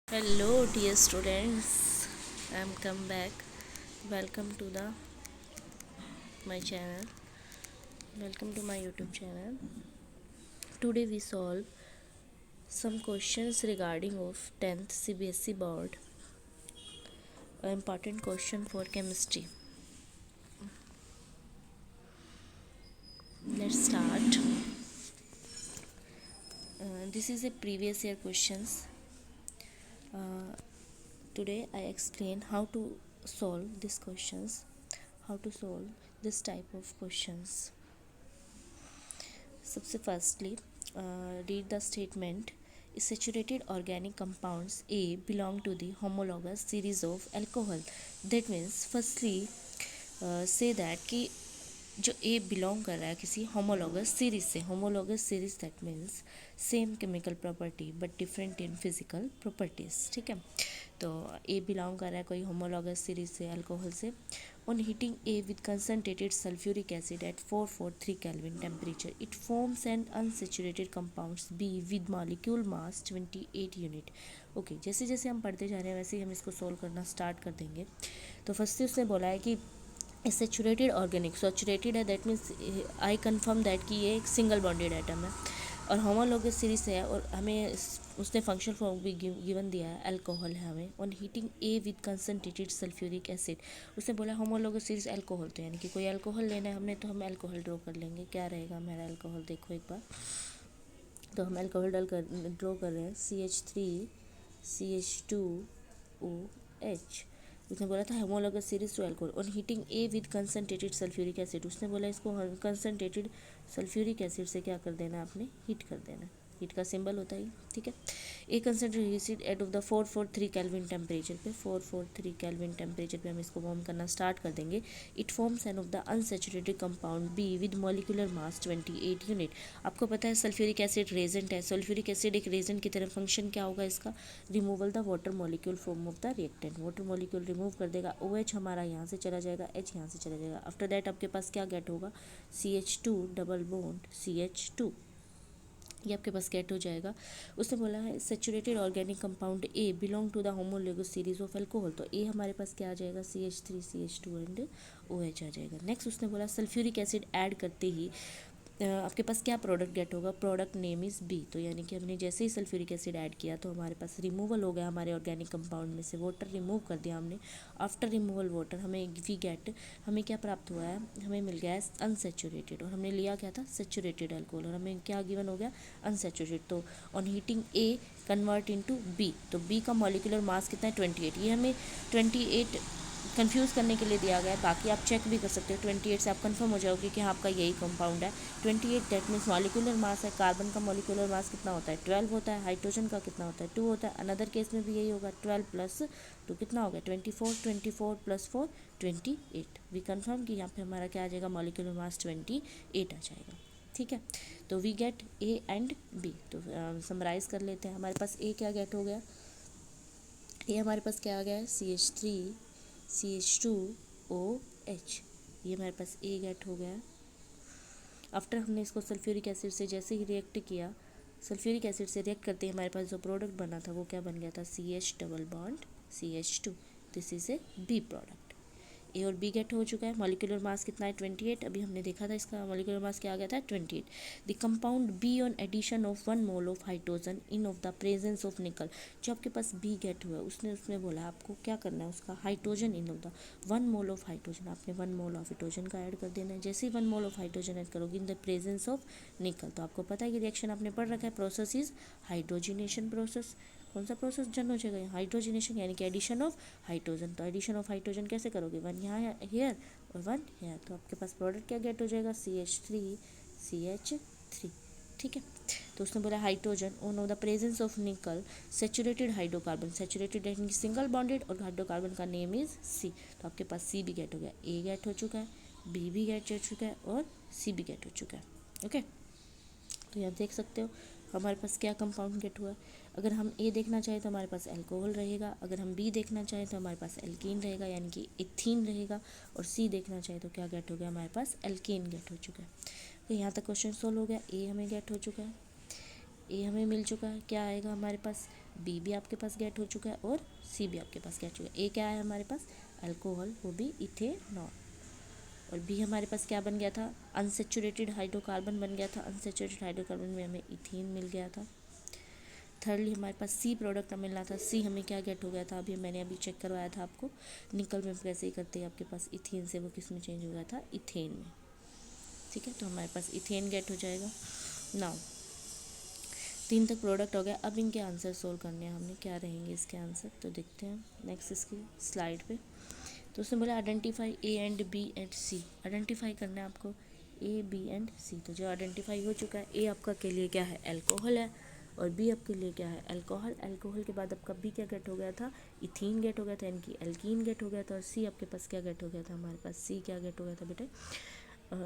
Hello, dear students. I'm come back. Welcome to the my channel. Welcome to my YouTube channel. Today we solve some questions regarding of 10th CBSE board. An important question for chemistry. Let's start. This is a previous year questions. Uh, Today I explain how to solve these questions. How to solve this type of questions. सबसे firstly read the statement. Saturated organic compounds A belong to the homologous series of alcohol. That means firstly say that कि जो ए belong कर रहा है किसी homologous series से. Homologous series that means same chemical property but different in physical properties. ठीक है, तो ए बिलोंग कर रहा है कोई होमोलॉगस सीरीज से अल्कोहल से. On heating A with concentrated sulphuric acid at 443 kelvin temperature it forms and unsaturated compounds B with molecule mass 28 unit. Okay, जैसे जैसे हम पढ़ते जा रहे हैं वैसे ही हम इसको सोल्व करना स्टार्ट कर देंगे. तो फर्स्ट उसने बोला है कि सेचुरेटेड ऑर्गेनिक. सेचुरेटेड है that means I confirm that कि ये एक सिंगल बॉन्डेड आइटम है और होमोलॉगस सीरीज से है और हमें उसने फंक्शनल फॉर्म भी गिवन दिया है, अल्कोहल है हमें. On heating A with concentrated sulphuric acid. उसने बोला होमोलॉगस सीरीज अल्कोहल, तो यानी कि कोई अल्कोहल लेना है हमने तो हम अल्कोहल ड्रॉ कर लेंगे. क्या रहेगा हमारा अल्कोहल, देखो एक बार. तो हम अल्कोहल ड्रॉ कर रहे हैं CH3CH2OH. उसने बोला था homologous series to alcohol. On heating A with concentrated sulphuric acid. उसने बोला इसको कंसनट्रेटेड सल्फ्यूरिक एसिड से क्या कर देना, आपने हीट कर देना. हीट का सिंबल होता है, ठीक है. A concentrated acid at of the 443 kelvin temperature पे. 443 केल्विन टेम्परेचर पे हम इसको वार्म करना स्टार्ट कर देंगे. It forms an of the unsaturated compound be with molecular mass 28 unit. आपको पता है सल्फ्यूरिक एसिड रेजेंट है. सल्फ्यूरिक एसिड एक रेजेंट की तरह फंक्शन क्या होगा इसका, removal the water molecule from of the reactant. Water molecule remove कर देगा. OH हमारा यहाँ से चला जाएगा, H यहाँ से चला जाएगा. आफ्टर दैट आपके पास क्या गेट होगा, CH2 डबल बॉन्ड CH2, ये आपके पास गेट हो जाएगा. उसने बोला है saturated organic compound A belong to the homologous series of alcohol. तो ए हमारे पास क्या आ जाएगा, CH3CH2 एंड OH आ जाएगा. नेक्स्ट उसने बोला सल्फ्यूरिक एसिड ऐड करते ही आपके पास क्या प्रोडक्ट गेट होगा, प्रोडक्ट नेम इज़ बी. तो यानी कि हमने जैसे ही सल्फ्यूरिक एसिड ऐड किया तो हमारे पास रिमूवल हो गया हमारे ऑर्गेनिक कंपाउंड में से, वाटर रिमूव कर दिया हमने. आफ्टर रिमूवल वाटर हमें वी गेट, हमें क्या प्राप्त हुआ है, हमें मिल गया है अनसेचुरेटेड. और हमने लिया क्या था, सेचुरेटेड अल्कोहल, और हमें क्या गिवन हो गया, अनसेचुरेटेड. तो on heating A convert into B. तो बी का मॉलिक्यूलर मास कितना है, 28. ये हमें 28 कंफ्यूज करने के लिए दिया गया है. बाकी आप चेक भी कर सकते हो. 28 से आप कंफर्म हो जाओगे कि हाँ आपका यही कंपाउंड है. 28 दैट मीन्स मॉलिक्यूलर मास है. कार्बन का मॉलिक्यूलर मास कितना होता है, 12 होता है. हाइड्रोजन का कितना होता है, 2 होता है. अनदर केस में भी यही होगा, 12 प्लस 2 कितना होगा, 24. 24 प्लस 4 28. वी कन्फर्म कि यहाँ पे हमारा क्या आ जाएगा, मॉलिक्यूलर मास 28 आ जाएगा. ठीक है, तो we get A and B. तो समराइज कर लेते हैं. हमारे पास ए क्या गेट हो गया, ए हमारे पास क्या आ गया है, CH3CH2OH. ये हमारे पास ए गेट हो गया. आफ्टर हमने इसको सल्फ्यूरिक एसिड से जैसे ही रिएक्ट किया, सल्फ्यूरिक एसिड से रिएक्ट करते ही हमारे पास जो प्रोडक्ट बना था वो क्या बन गया था, CH double bond CH2. This is a B product. A और बी गेट हो चुका है. मॉलिक्यूलर मास कितना है, 28. अभी हमने देखा था इसका मॉलिक्यूलर मास क्या आ गया था, 28. The compound B on addition of 1 mole of hydrogen in of the presence of nickel. जो आपके पास बी गेट हुआ है उसने बोला आपको क्या करना है, उसका hydrogen in of the 1 mole of hydrogen, आपने 1 मोल ऑफ हाइड्रोजन का ऐड कर देना है. जैसे ही 1 मोल ऑफ हाइड्रोजन ऐड करोगे इन द प्रेजेंस ऑफ निकल. तो आपको पता है कि रिएक्शन आपने पढ़ रखा है, प्रोसेस इज हाइड्रोजिनेशन प्रोसेस. कौन सा प्रोसेस जन हो जाएगा, हाइड्रोजिनेशन, यानी कि एडिशन ऑफ हाइड्रोजन. तो एडिशन ऑफ हाइड्रोजन कैसे करोगे, 1 यहाँ हेयर और 1 हेयर. तो आपके पास प्रोडक्ट क्या गेट हो जाएगा, CH3CH3. ठीक है, तो उसने बोला hydrogen on off the presence of निकल सेचुरेटेड हाइड्रोकार्बन. सेचुरेटेड यानी सिंगल बॉन्डेड और हाइड्रोकार्बन का नेम इज सी. तो आपके पास सी भी गेट हो गया, ए गेट हो चुका है, बी भी गेट हो चुका है और सी भी गेट हो चुका है. ओके, तो यहाँ देख सकते हो हमारे पास क्या कंपाउंड गेट हुआ है. अगर हम ए देखना चाहें तो हमारे पास अल्कोहल रहेगा. अगर हम बी देखना चाहें तो हमारे पास एल्कीन रहेगा यानी कि इथीन रहेगा. और सी देखना चाहें तो क्या गेट हो गया, हमारे पास एल्कीन गेट हो चुका है. तो यहाँ तक क्वेश्चन सोल्व हो गया. ए हमें गेट हो चुका है, ए हमें मिल चुका है. क्या आएगा हमारे पास, बी भी आपके पास गेट हो चुका है और सी भी आपके पास गेट हो चुका है। ए क्या है हमारे पास, अल्कोहल, वो भी इथेनॉल। और बी हमारे पास क्या बन गया था, अनसेचुरेटेड हाइड्रोकार्बन बन गया था। अनसेचुरेटेड हाइड्रोकार्बन में हमें इथीन मिल गया था। थर्डली हमारे पास सी प्रोडक्ट मिलना था। सी हमें क्या गेट हो गया था, मैंने अभी चेक करवाया था आपको, निकल में कैसे ही करते हैं आपके पास इथीन से वो किस में चेंज हो गया था, इथेन में। ठीक है, तो हमारे पास इथेन गेट हो जाएगा। नाउ 3 तक प्रोडक्ट हो गया। अब इनके आंसर सोल्व करने हैं हमने, क्या रहेंगे इसके आंसर, तो देखते हैं नेक्स्ट इसकी स्लाइड पे। तो उसने बोला identify A and B and C. Identify करना है आपको ए बी एंड सी। तो जो आइडेंटिफाई हो चुका है, ए आपका के लिए क्या है, अल्कोहल है, और बी आपके लिए क्या है, अल्कोहल। अल्कोहल के बाद आपका बी क्या गेट हो गया था, इथीन गेट हो गया था, इनकी एल्कीन गेट हो गया था। और सी आपके पास क्या गेट हो गया था, हमारे पास सी क्या गेट हो गया था बेटा,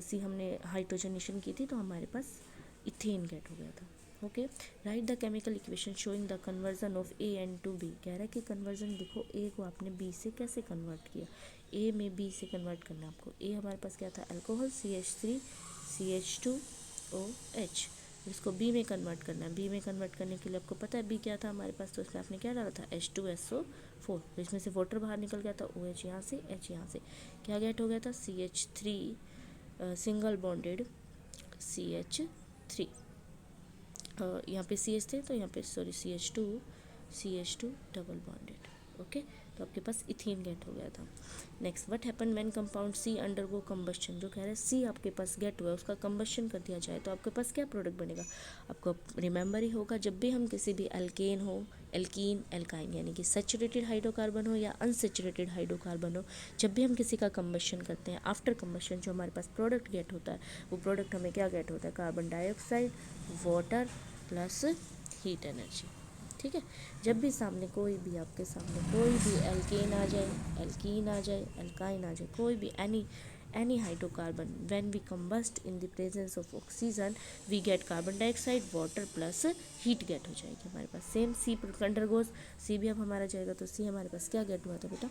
सी हमने हाइड्रोजनेशन की थी तो हमारे पास इथेन गेट हो गया था। Okay, write the chemical equation showing the conversion of A and to B. कह रहा है कि कन्वर्जन देखो, ए को आपने बी से कैसे कन्वर्ट किया, ए में बी से कन्वर्ट करना है आपको। ए हमारे पास क्या था, अल्कोहल, CH3 CH2OH। इसको बी में कन्वर्ट करना है। बी में कन्वर्ट करने के लिए आपको पता है बी क्या था हमारे पास, तो इसमें आपने क्या डाला था, H2SO4। तो इसमें से वाटर बाहर निकल गया था, OH यहाँ से, H यहाँ से, क्या गेट हो गया था, CH3 सिंगल बॉन्डेड CH3। यहाँ पे CH थे तो यहाँ पे sorry CH2 double bonded. Okay, तो आपके पास इथीन गेट हो गया था। Next, what happen when compound C undergo combustion. जो कह रहा है सी आपके पास गेट हुआ है, उसका कंबस्शन कर दिया जाए तो आपके पास क्या प्रोडक्ट बनेगा। आपको रिमेंबर ही होगा, जब भी हम किसी भी एल्केन हो, एल्कीन, एल्काइन यानी कि सैचुरेटेड हाइड्रोकार्बन हो या अनसेचुरेटेड हाइड्रोकार्बन हो, जब भी हम किसी का कंबस्शन करते हैं, आफ्टर कंबस्शन जो हमारे पास प्रोडक्ट गेट होता है, वो प्रोडक्ट हमें क्या गेट होता है, carbon dioxide, water plus heat energy. ठीक है, जब भी सामने कोई भी आपके सामने कोई भी एल्केन आ जाए, एल्कीन आ जाए, एल्काइन आ जाए, कोई भी any hydrocarbon, when we combust in the presence of oxygen we get carbon dioxide, water plus heat get हो जाएगी हमारे पास। सेम सी अंडरगोज, सी भी अब हमारा जाएगा तो सी हमारे पास क्या गेट हुआ था बेटा,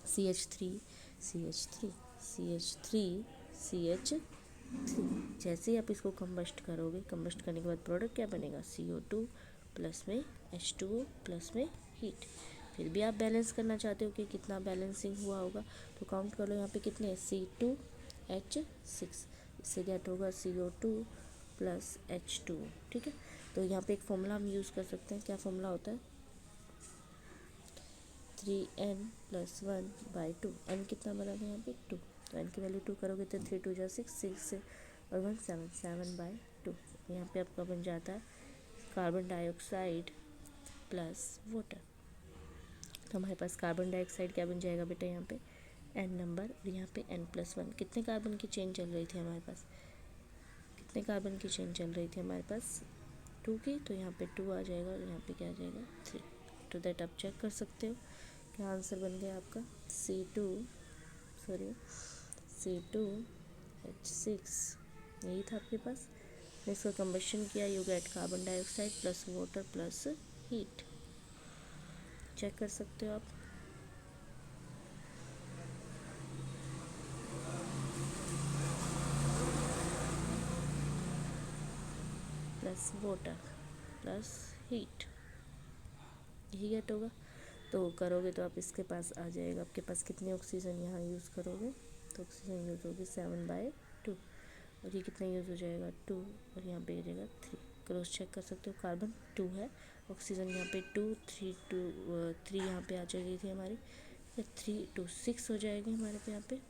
CH3 CH3 CH3 CH3। जैसे ही आप इसको कंबस्ट करोगे, कंबस्ट करने के बाद प्रोडक्ट क्या बनेगा, CO2 प्लस में H2O प्लस में हीट। फिर भी आप बैलेंस करना चाहते हो कि कितना बैलेंसिंग हुआ होगा, तो काउंट कर लो यहाँ पे कितने, C2H6, इससे गेट होगा CO2 प्लस H2O। ठीक है, तो यहाँ पे एक फॉर्मूला हम यूज़ कर सकते हैं। क्या फॉर्मूला होता है, 3n+1/2। n कितना बना था यहाँ पे 2, तो n की वैल्यू 2 करोगे तो 3 2 जा 6, 6 और 1 7, 7/2। यहाँ पे आपका बन जाता है कार्बन डाइऑक्साइड प्लस वाटर। तो हमारे पास कार्बन डाइऑक्साइड क्या बन जाएगा बेटा, यहाँ पे n नंबर, और यहाँ पे n+1। कितने कार्बन की चेन चल रही थी हमारे पास, कितने कार्बन की चेन चल रही थी हमारे पास, 2 की, तो यहाँ पे 2 आ जाएगा और यहाँ पे क्या आ जाएगा 3। तो दैट आप चेक कर सकते हो क्या आंसर बन गया आपका, C2H6 यही था आपके पास। इसका कंबशन किया, you get carbon dioxide plus water plus heat. Check कर सकते हो आप। प्लस वाटर प्लस हीट, यही गेट होगा। तो करोगे तो आप इसके पास आ जाएगा, आपके पास कितने ऑक्सीजन यहाँ यूज़ करोगे, तो ऑक्सीजन यूज़ होगी 7/2, और ये कितना यूज़ हो जाएगा 2, और यहाँ पे हो जाएगा 3। क्रॉस चेक कर सकते हो, कार्बन 2 है, ऑक्सीजन यहाँ पे 2, 3 यहाँ पे आ जाएगी थी हमारी, 3 2 6 हो जाएगी हमारे पे, यहाँ पे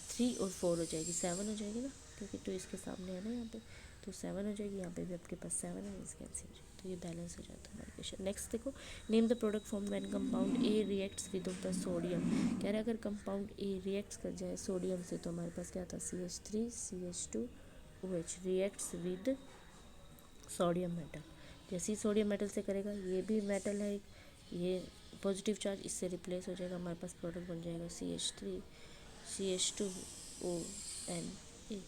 3 और 4 हो जाएगी, 7 हो जाएगी ना, क्योंकि 2 इसके सामने है ना यहाँ पे, तो 7 हो जाएगी। यहाँ पे भी आपके पास 7 है, इस कैंसिल हो जाएगी, तो ये बैलेंस हो जाता है हमारा क्वेश्चन। नेक्स्ट देखो, name the product form when compound A reacts with the sodium. कह रहे हैं अगर कंपाउंड ए रिएक्ट्स कर जाए सोडियम से, तो हमारे पास क्या था, CH3 CH2OH reacts with sodium metal. जैसे ही सोडियम मेटल से करेगा, ये भी मेटल है, ये पॉजिटिव चार्ज इससे रिप्लेस हो जाएगा, हमारे पास प्रोडक्ट बन जाएगा CH3 CH2ONA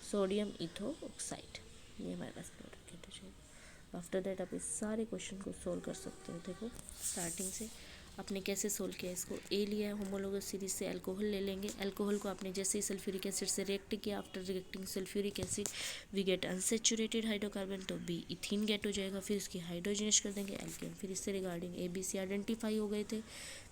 सोडियम इथो ऑक्साइड। ये हमारे पास प्रोडक्ट गेट हो जाएगा। आफ्टर दैट आप इस सारे क्वेश्चन को सोल्व कर सकते हो। देखो स्टार्टिंग से आपने कैसे सोल्व किया इसको, ए लिया है होमोलोगस सीरीज से अल्कोहल ले लेंगे, अल्कोहल को आपने जैसे ही सल्फ्यूरिक एसिड से रिएक्ट किया, after reacting sulphuric acid we get unsaturated hydrocarbon, तो बी इथीन गेट हो जाएगा, फिर उसकी हाइड्रोजनेस कर देंगे एल्केन। फिर इससे regarding A B C identify हो गए थे,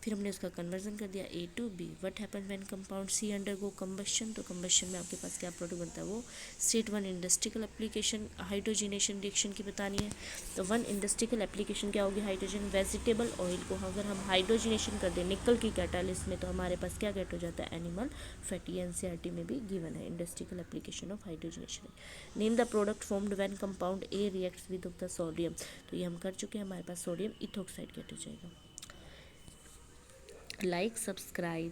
फिर हमने उसका कन्वर्जन कर दिया A to B. What happen when compound C undergo combustion, तो कंबशन में आपके पास क्या प्रोडक्ट बनता है, वो state one industrial application hydrogenation reaction की बतानी है। तो वन इंडस्ट्रियल एप्लीकेशन क्या होगी, हाइड्रोजन वेजिटेबल ऑयल को अगर हम हाइड्रोजिनेशन कर दें निकल की कैटालिस्ट में, तो हमारे पास क्या गेट हो जाता है, एनिमल फैटी। एनसीईआरटी में भी गिवन है industrial application of hydrogenation. Name the product formed when compound A reacts with the sodium, तो ये हम कर चुके हैं, हमारे पास सोडियम इथोक्साइड गेट हो जाएगा। Like subscribe.